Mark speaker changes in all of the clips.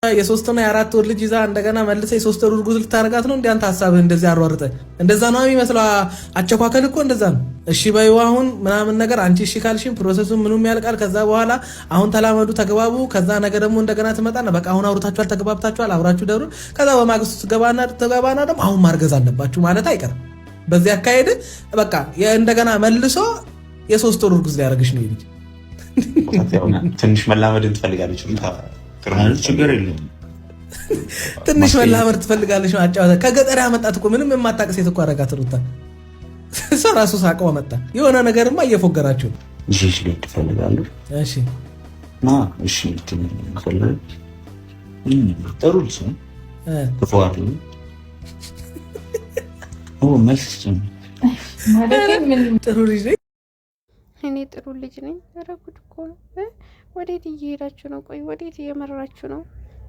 Speaker 1: የሶስትና የአራት ወር ልጅ ይዛ እንደገና መልሰ የሶስት ወር እርጉዝ ልታረጋት ነው እንዴ? አንተ ሐሳብህ እንደዚህ አሯርጠ እንደዛ ነው የሚመስለው። አቸኳከል እኮ እንደዛ ነው። እሺ በይው አሁን ምናምን ነገር አንቺ እሺ ካልሽም ፕሮሰሱ ምኑም ያልቃል። ከዛ በኋላ አሁን ተላመዱ ተግባቡ። ከዛ ነገር ደግሞ እንደገና ትመጣና በቃ አሁን አውርታችኋል፣ ተግባብታችኋል፣ አብራችሁ ደሩ። ከዛ በማግስቱ ትገባና ደግሞ አሁን ማርገዝ አለባችሁ ማለት አይቀርም። በዚህ አካሄድ በቃ እንደገና መልሶ የሶስት ወር እርጉዝ ሊያረግሽ ነው ይልኝ።
Speaker 2: ትንሽ መላመድን ትፈልጋለች ችግር የለውም።
Speaker 1: ትንሽ መላመድ ትፈልጋለች ነው አጫወታ። ከገጠር ያመጣት እኮ ምንም የማታውቅ ሴት እኮ አረጋት ሩታ። እሷ ራሱ ሳቀው መጣ። የሆነ ነገርማ እየፎገራችሁ ነው።
Speaker 2: እሺ ትፈልጋለሁ።
Speaker 1: እሺ
Speaker 2: እሺ ትፈልጋለሁ። ጥሩ ልጅ ነው። ተፈዋሪ መልስ
Speaker 3: ማለት ምን
Speaker 1: ጥሩ ልጅ ነኝ
Speaker 3: እኔ ጥሩ ልጅ ነኝ። ኧረ ጉድ እኮ ነው። ወዴት እየሄዳችሁ ነው? ቆይ ወዴት እየመራችሁ ነው?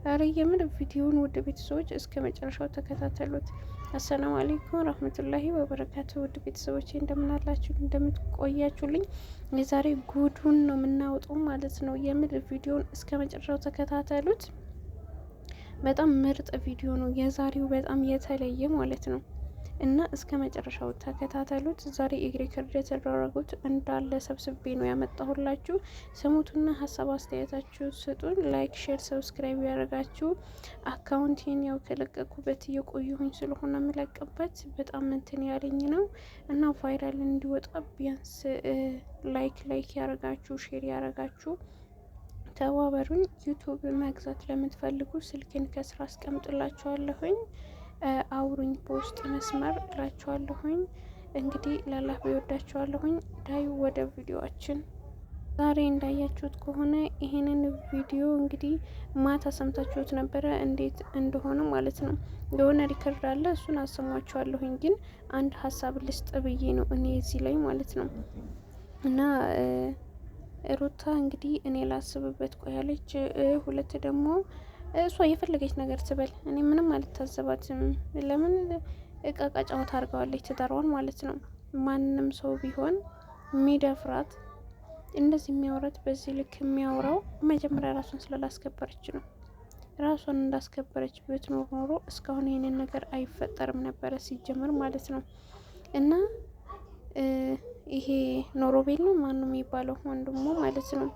Speaker 3: ኧረ የምን ቪዲዮውን ውድ ቤተሰቦች እስከ መጨረሻው ተከታተሉት። አሰላሙ አለይኩም ረህመቱላሂ ወበረካቱ። ውድ ቤተሰቦች እንደምን አላችሁ? እንደምትቆያችሁልኝ የዛሬ ጉዱን ነው የምናወጣው ማለት ነው። የምን ቪዲዮውን እስከ መጨረሻው ተከታተሉት። በጣም ምርጥ ቪዲዮ ነው የዛሬው፣ በጣም የተለየ ማለት ነው። እና እስከ መጨረሻው ተከታተሉት። ዛሬ ሪከርድ የተደረጉት እንዳለ ሰብስቤ ነው ያመጣሁላችሁ። ስሙትና ሀሳብ አስተያየታችሁ ስጡን። ላይክ፣ ሼር፣ ሰብስክራይብ ያደርጋችሁ። አካውንቴን ያው ከለቀኩበት እየቆየሁኝ ስለሆነ የምለቅበት በጣም እንትን ያለኝ ነው እና ቫይራል እንዲወጣ ቢያንስ ላይክ ያደርጋችሁ፣ ሼር ያደርጋችሁ ተባበሩኝ። ዩቲዩብ መግዛት ለምትፈልጉ ስልኬን ከስራ አስቀምጥላችኋለሁኝ። አውሩኝ በውስጥ መስመር እላችኋለሁኝ። እንግዲህ ላላህ ቢወዳችኋለሁኝ። ዳዩ ወደ ቪዲዮአችን። ዛሬ እንዳያችሁት ከሆነ ይሄንን ቪዲዮ እንግዲህ ማታ ሰምታችሁት ነበረ እንዴት እንደሆነ ማለት ነው። የሆነ ሪከርድ አለ፣ እሱን አሰማችኋለሁኝ። ግን አንድ ሀሳብ ልስጥ ብዬ ነው እኔ እዚህ ላይ ማለት ነው። እና ሩታ እንግዲህ እኔ ላስብበት ቆያለች። ሁለት ደግሞ እሷ የፈለገች ነገር ትበል፣ እኔ ምንም አልታዘባትም። ለምን እቃቃ ጫወታ አድርገዋለች ትዳሯን ማለት ነው። ማንም ሰው ቢሆን የሚደፍራት እንደዚህ የሚያወራት በዚህ ልክ የሚያወራው መጀመሪያ ራሷን ስላላስከበረች ነው። ራሷን እንዳስከበረች ብትኖር ኖሮ እስካሁን ይህንን ነገር አይፈጠርም ነበረ ሲጀመር ማለት ነው። እና ይሄ ኖሮቤል ነው ማን ነው የሚባለው ወንድሞ ማለት ነው።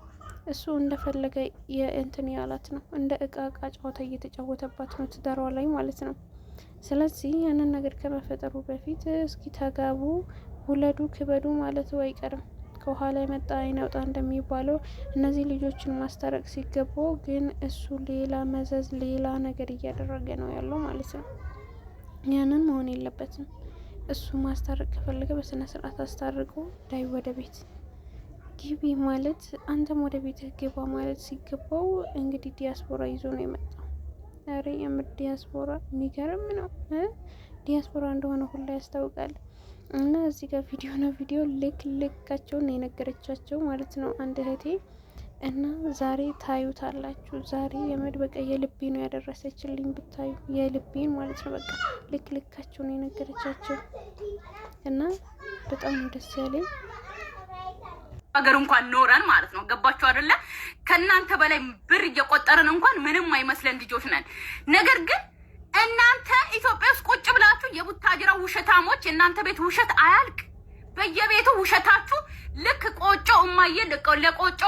Speaker 3: እሱ እንደፈለገ የእንትን ያላት ነው፣ እንደ እቃቃ ጨዋታ እየተጫወተባት ነው ትዳሯ ላይ ማለት ነው። ስለዚህ ያንን ነገር ከመፈጠሩ በፊት እስኪ ተጋቡ፣ ውለዱ፣ ክበዱ ማለቱ አይቀርም። ከኋላ የመጣ አይናውጣ እንደሚባለው እነዚህ ልጆችን ማስታረቅ ሲገባው ግን እሱ ሌላ መዘዝ ሌላ ነገር እያደረገ ነው ያለው ማለት ነው። ያንን መሆን የለበትም። እሱ ማስታረቅ ከፈለገ በስነ ስርዓት አስታርቆ ዳይ ወደ ቤት ግቢ ማለት አንተም ወደ ቤትህ ግባ ማለት ሲገባው እንግዲህ ዲያስፖራ ይዞ ነው የመጣው። ዛሬ የምር ዲያስፖራ የሚገርም ነው። ዲያስፖራ እንደሆነ ሁላ ያስታውቃል። እና እዚህ ጋር ቪዲዮ ልካቸውን የነገረቻቸው ማለት ነው አንድ እህቴ። እና ዛሬ ታዩታላችሁ። ዛሬ የምር በቃ የልቤ ነው ያደረሰችልኝ ብታዩ፣ የልቤን ማለት ነው። በቃ ልካቸውን የነገረቻቸው እና በጣም ደስ ያለኝ
Speaker 4: ሀገር እንኳን ኖረን ማለት ነው። ገባችሁ አይደለ? ከናንተ በላይ ብር እየቆጠርን እንኳን ምንም አይመስለን ልጆች ነን። ነገር ግን እናንተ ኢትዮጵያ ውስጥ ቁጭ ብላችሁ የቡታጅራ ውሸታሞች፣ እናንተ ቤት ውሸት አያልቅ። በየቤቱ ውሸታችሁ ልክ ቆጮ እማዬ ለቆጮ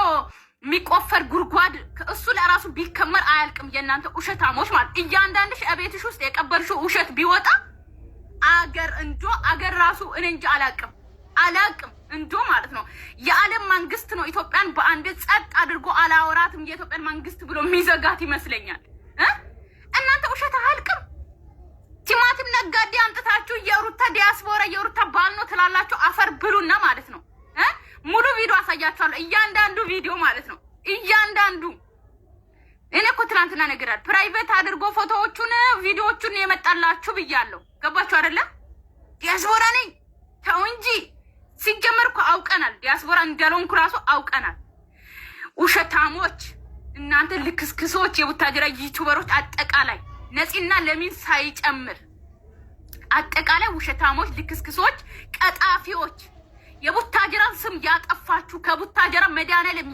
Speaker 4: የሚቆፈር ጉድጓድ እሱ ለራሱ ቢከመር አያልቅም። የእናንተ ውሸታሞች ማለት እያንዳንድሽ ቤትሽ ውስጥ የቀበርሽው ውሸት ቢወጣ አገር ራሱ እኔ እንጂ አላቅም እንዶ ማለት ነው። የዓለም መንግስት ነው ኢትዮጵያን በአንድ ጸጥ አድርጎ አላወራትም የኢትዮጵያን መንግስት ብሎ የሚዘጋት ይመስለኛል። እናንተ ውሸት አያልቅም። ቲማቲም ነጋዴ አምጥታችሁ የሩታ ዲያስፖራ የሩታ ባል ነው ትላላችሁ። አፈር ብሉና ማለት ነው። ሙሉ ቪዲዮ አሳያችኋለሁ። እያንዳንዱ ቪዲዮ ማለት ነው። እያንዳንዱ እኔ እኮ ትናንትና ነገራል ፕራይቬት አድርጎ ፎቶዎቹን ቪዲዮዎቹን የመጣላችሁ ብያለሁ። ገባችሁ አይደለ? ዲያስፖራ ነኝ ተው እንጂ ሲጀመር እኮ አውቀናል። ዲያስፖራ እንደሎንኩ ራሱ አውቀናል። ውሸታሞች እናንተ ልክስክሶች፣ የቡታጅራ ዩቲዩበሮች አጠቃላይ ነፂና ለሚን ሳይጨምር አጠቃላይ ውሸታሞች፣ ልክስክሶች፣ ቀጣፊዎች፣ የቡታጅራን ስም ያጠፋችሁ ከቡታጅራ መድኃኒዓለም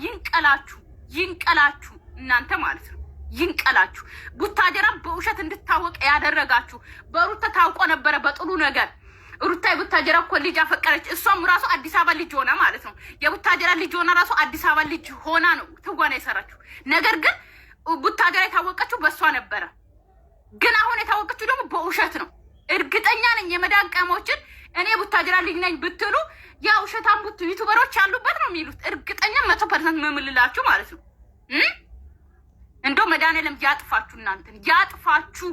Speaker 4: ይንቀላችሁ እናንተ ማለት ነው። ይንቀላችሁ። ቡታጀራ በውሸት እንድታወቅ ያደረጋችሁ በሩታ ታውቆ ነበረ በጥሩ ነገር። ሩታ የቡታጀራ እኮ ልጅ አፈቀረች። እሷም ራሱ አዲስ አበባ ልጅ ሆና ማለት ነው። የቡታጀራ ልጅ ሆና ራሱ አዲስ አበባ ልጅ ሆና ነው ትወና የሰራችሁ። ነገር ግን ቡታጀራ የታወቀችው በእሷ ነበረ። ግን አሁን የታወቀችው ደግሞ በውሸት ነው። እርግጠኛ ነኝ የመዳን ቀሞችን እኔ ቡታጀራ ልጅ ነኝ ብትሉ ያ ውሸታም ዩቱበሮች ያሉበት ነው የሚሉት። እርግጠኛ 100% መምልላችሁ ማለት ነው። እንደው መድኃኒዓለም ያጥፋችሁ፣ እናንተን ያጥፋችሁ።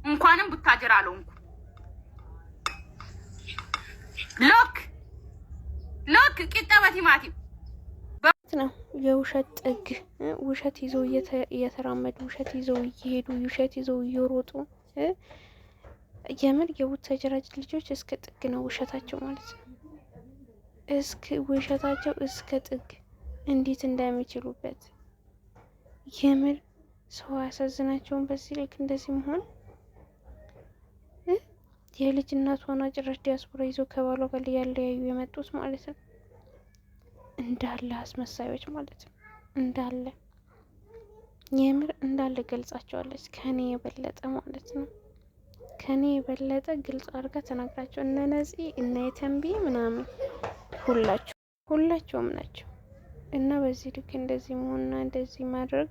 Speaker 4: እንኳንም ቡታጀራ አለውንኩ ሎክ ቂጣ በቲማቲም
Speaker 3: ነው የውሸት ጥግ። ውሸት ይዘው እየተራመዱ ውሸት ይዘው እየሄዱ ውሸት ይዘው እየሮጡ የምር የቡታጀራ ልጆች እስከ ጥግ ነው ውሸታቸው ማለት ነው። ውሸታቸው እስከ ጥግ እንዴት እንደሚችሉበት የምር ሰው ያሳዝናቸውን በዚህ ልክ እንደዚህ መሆን። የልጅ እናት ሆና ጭራሽ ዲያስፖራ ይዞ ከባሏ ጋር ያለያዩ የመጡት ማለት ነው። እንዳለ አስመሳዮች ማለት ነው። እንዳለ የምር እንዳለ ገልጻቸዋለች ከኔ የበለጠ ማለት ነው። ከኔ የበለጠ ግልጽ አድርጋ ተናግራቸው እነ ነፂ እነ የተንቢ ምናምን ሁላቸውም ናቸው። እና በዚህ ልክ እንደዚህ መሆንና እንደዚህ ማድረግ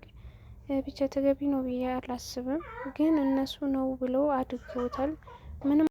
Speaker 3: ብቻ ተገቢ ነው ብዬ አላስብም። ግን እነሱ ነው ብለው አድርገውታል። ምንም